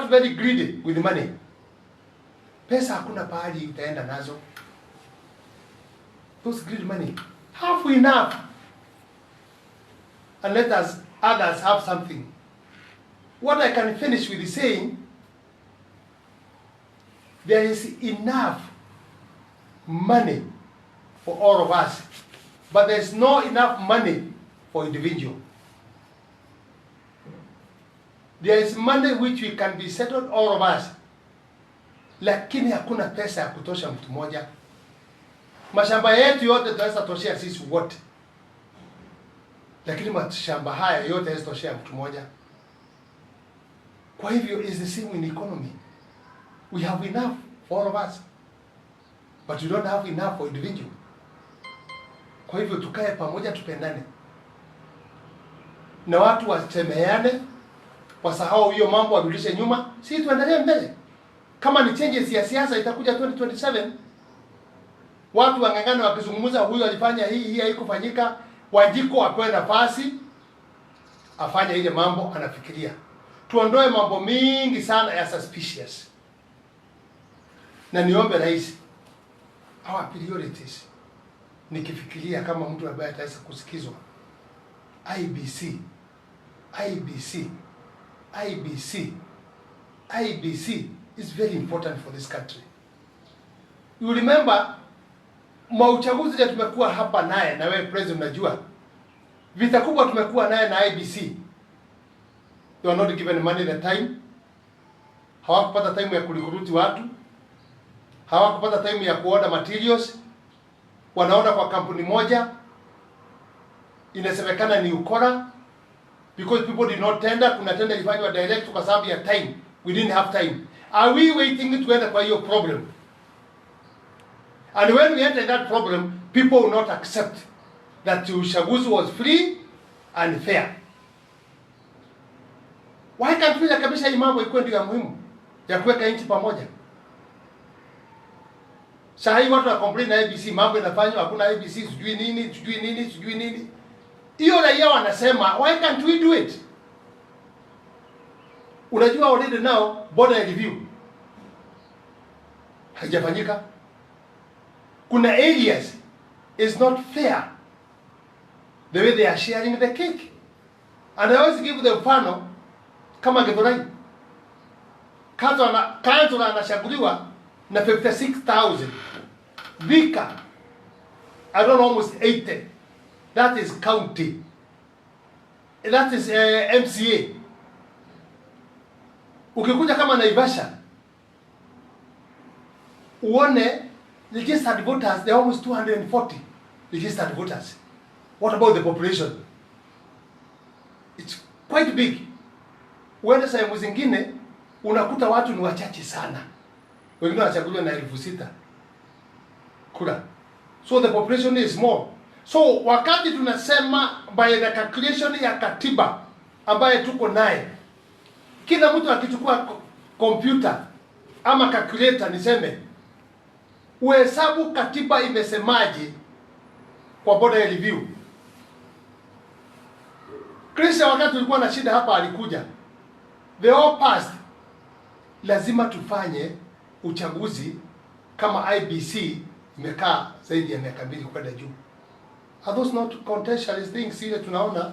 watu very greedy with money. Pesa hakuna pahali utaenda nazo. Those greedy money. Have enough. And let others have something. What I can finish with is saying, there is enough money for all of us, but there is not enough money for individual. There is money which we can be settled all of us, lakini hakuna pesa ya kutosha mtu mmoja. Mashamba yetu yote tunaweza toshea sisi wote, lakini mashamba haya yote hayatoshea mtu mmoja. Kwa hivyo is the same in economy. We have enough for all of us, but we don't have enough for individual. Kwa hivyo tukae pamoja, tupendane, na watu wasemeane, wasahau hiyo mambo, warudishe nyuma, si tuendelee mbele. Kama ni changes ya siasa itakuja 2027, watu wangangana wakizungumza, huyu alifanya hii haikufanyika, Wanjiko apewe nafasi afanye ile mambo anafikiria. Tuondoe mambo mingi sana ya suspicious. Na niombe rais, our priorities, nikifikiria kama mtu ambaye ataweza kusikizwa, IBC is very important for this country. You remember, mauchaguzi ya tumekuwa hapa naye, na wewe president unajua, vita kubwa tumekuwa naye na IBC. They were not given money the time. Hawakupata time ya kurecruit watu. Hawakupata time ya kuorder materials. Wanaona kwa kampuni moja, inasemekana ni ukora, because people did not tender. Kuna tender ilifanywa direct kwa sababu ya time. We didn't have time. Are we waiting to enter kwa hiyo problem? And when we enter that problem, people will not accept that uchaguzi was free and fair. Why can't we kabisa hii mambo ikuwe ndio ya muhimu ya kuweka nchi pamoja? Sasa hii watu wa complain na IBC, mambo inafanywa, hakuna IBC, sijui nini. Hiyo raia wanasema, why can't we do it? Unajua already now border review haijafanyika. Kuna areas is not fair the way they are sharing the cake. And I always give the mfano kama Githurai. Kanzo anashaguliwa na 56,000. Vika, I don't know, almost 80. That is county. That is MCA. Ukikuja kama Naivasha, uone registered voters, there are almost 240 registered voters. What about the population? It's quite big. Uende sehemu zingine unakuta watu ni wachache sana. Wengine wanachaguliwa na 6,000 kura. So the population is small. So wakati tunasema by the calculation ya katiba ambaye tuko naye, kila mtu akichukua computer ama calculator, niseme uhesabu katiba imesemaje kwa border review. Chris wakati tulikuwa na shida hapa alikuja. They all passed. Lazima tufanye uchaguzi kama IBC imekaa zaidi ya miaka 2 kwenda juu. Are those not contentious things ile tunaona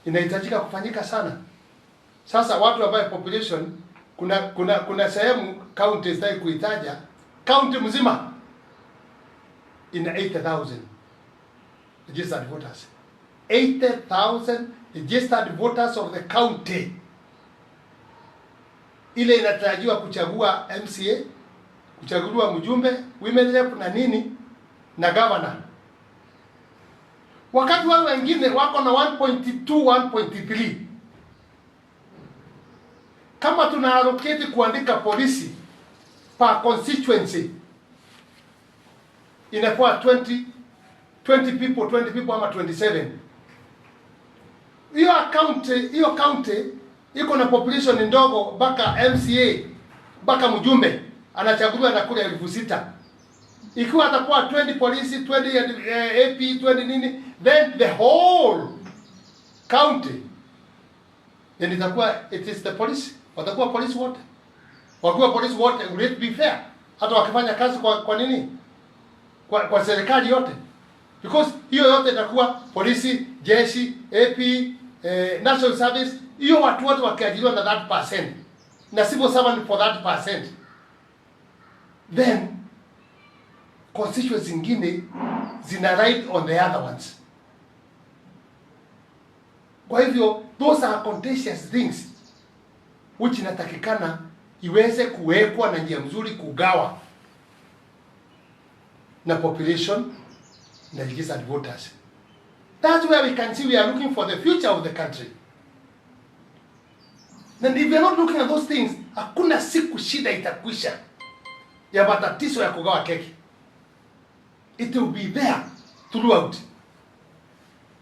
inahitajika kufanyika sana? Sasa watu ambao population, kuna sehemu county sitaki kuitaja, county mzima ina 80,000 registered voters. 80,000 registered voters of the county. Ile inatarajiwa kuchagua MCA, kuchagua mjumbe, women rep na nini na governor. Wakati wao wengine wako na 1.2, 1.3. Kama tuna allocate kuandika polisi per constituency, inakuwa 20 people ama 27. Hiyo county iko na population ndogo, baka MCA, baka mjumbe anachaguliwa na kura 6,000. Ikiwa atakuwa 20 polisi, 20 AP, 20 nini, then the whole county, then itakuwa it is the police, watakuwa polisi wote. Wakiwa polisi wote, will it be fair? Hata wakifanya kazi kwa nini? Kwa serikali yote. Because hiyo yote itakuwa polisi, jeshi, AP, national service, hiyo watu wote wakiajiriwa na that percent. Na civil servant for that percent. Then constituencies zingine zina ride on the other ones. Kwa hivyo those are contentious things which inatakikana iweze kuwekwa na njia mzuri kugawa na population na registered voters. That's where we can see we are looking for the future of the country. And if we are not looking at those things, hakuna siku shida itakwisha ya matatizo ya kugawa keki. It will be there throughout.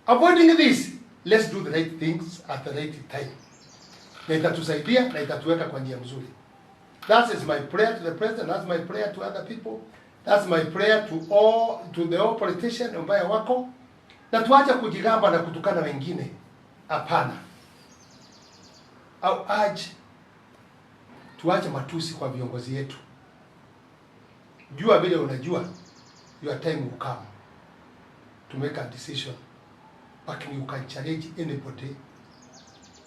Avoiding this, let's do the right things at the right time. Na itatusaidia na itatuweka kwa njia mzuri. That is my prayer to the president. That's my prayer to other people. That's my prayer to the all politicians ambao wako. Na tuache kujigamba na kutukana wengine. Hapana. Au urge tuache matusi kwa viongozi yetu. Jua vile unajua, your time will come to make a decision. But you can challenge anybody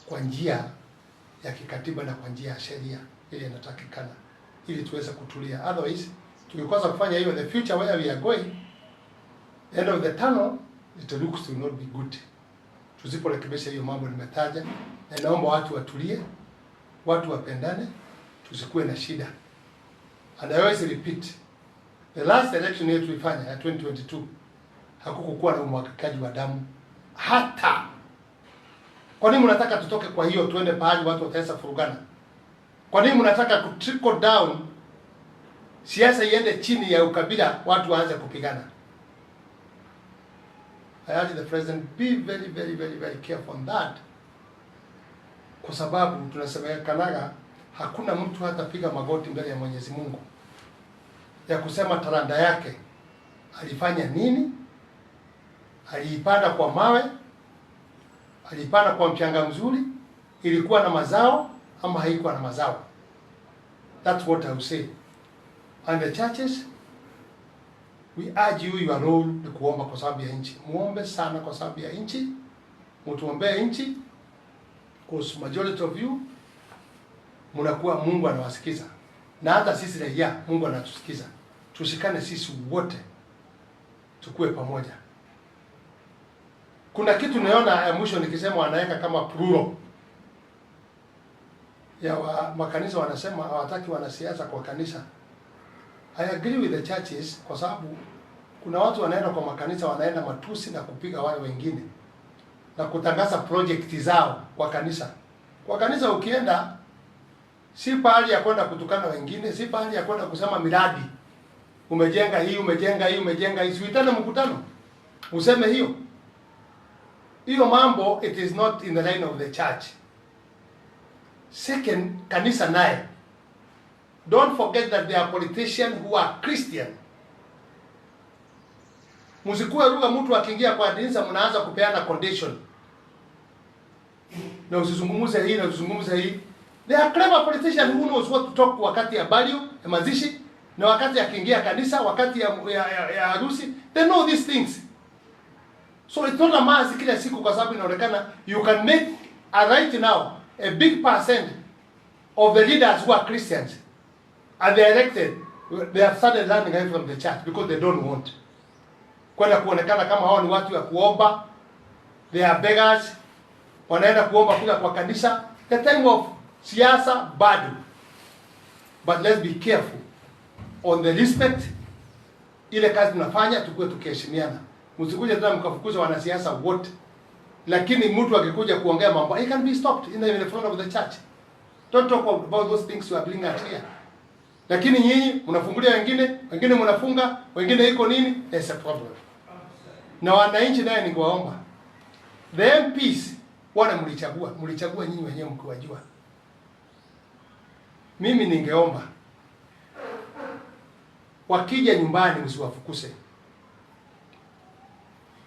kwa njia ya kikatiba na kwa njia ya sheria ile inatakikana ili tuweze kutulia. Otherwise, tukikosa kufanya hiyo, the future where we are going, end of the tunnel, it looks to not be good. Tusiporekebisha hiyo mambo nimetaja, na naomba watu watulie, watu wapendane, tusikuwe na shida. And I always repeat, the last election yetu tulifanya ya 2022 hakukuwa na umwagikaji wa damu hata. Kwa nini mnataka tutoke kwa hiyo tuende pahali watu wataweza furugana? Kwa nini mnataka ku trickle down siasa iende chini ya ukabila watu waanze kupigana? I urge the president be very very very very careful on that. Kwa sababu tunasemekanaga hakuna mtu hatapiga magoti mbele ya Mwenyezi Mungu ya kusema talanta yake alifanya nini, aliipanda kwa mawe, alipanda kwa mchanga mzuri, ilikuwa na mazao ama haikuwa na mazao. That's what I will say. And the churches, we urge you, your role ni kuomba kwa sababu ya nchi. Muombe sana kwa sababu ya nchi. Mtuombee nchi, because majority of you mnakuwa Mungu anawasikiza. Na hata sisi raia Mungu anatusikiza. Tushikane sisi wote tukue pamoja. Kuna kitu naona ya mwisho nikisema wanaweka kama plural ya makanisa, wanasema hawataki wanasiasa kwa kanisa. I agree with the churches kwa sababu kuna watu wanaenda kwa makanisa, wanaenda matusi na kupiga wale wengine na kutangaza project zao kwa kanisa. Kwa kanisa ukienda si pahali ya kwenda kutukana wengine, si pahali ya kwenda kusema miradi. Umejenga hii, umejenga hii, umejenga hii. Uitane mkutano. Useme hiyo. Hiyo mambo, it is not in the line of the church. Second, kanisa naye. Don't forget that there are politicians who are Christian. Msikuwe ruga mtu akiingia kwa kanisa mnaanza kupeana condition. Na usizungumuze hii na usizungumuze hii. There are clever politicians who knows what to talk wakati ya burial, ya mazishi, na wakati akiingia kanisa, wakati ya harusi. They know these things. So it's not a mass kila siku kwa sababu inaonekana you can make right now a big percent of the leaders who are Christians and they are elected, they have started running away from the church because they don't want kwenda kuonekana kama hao ni watu wa kuomba. They are beggars, wanaenda kuomba kula kwa kanisa. The time of siasa bado. But let's be careful on the respect. Ile kazi tunafanya tukue tukiheshimiana. Msikuje tena mkafukuza wanasiasa wote. Lakini mtu akikuja kuongea mambo, it can be stopped in the front of the church. Don't talk about those things you are bringing out here. Lakini nyinyi mnafungulia wengine mnafunga, wengine iko nini? There's a problem. Na wananchi naye ningewaomba. The MPs wana mlichagua nyinyi wenyewe mkiwajua. Mimi ningeomba wakija nyumbani msiwafukuse.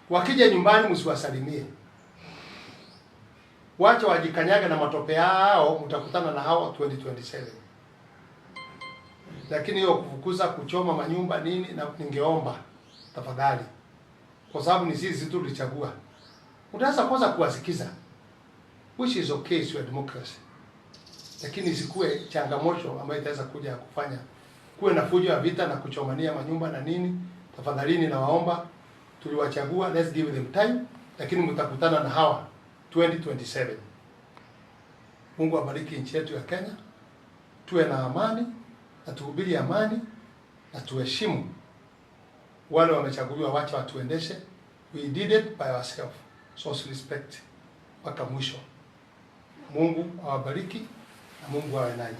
Wakija nyumbani msiwasalimie. Wacha wajikanyaga na matope yao, mtakutana na hao 2027. Lakini hiyo kufukuza, kuchoma manyumba nini, na ningeomba tafadhali, kwa sababu ni sisi tu tulichagua, utaweza kwanza kuwasikiza, which is okay, is your democracy, lakini isikue changamoto ambayo itaweza kuja kufanya kuwe na fujo ya vita na kuchomania manyumba na nini. Tafadhalini nawaomba, tuliwachagua, let's give them time, lakini mtakutana na hawa 2027. Mungu abariki nchi yetu ya Kenya, tuwe na amani na tuhubiri amani na tuheshimu wale wamechaguliwa, wacha watuendeshe. We did it by ourselves, so respect mpaka mwisho. Mungu awabariki na Mungu awe nanyi.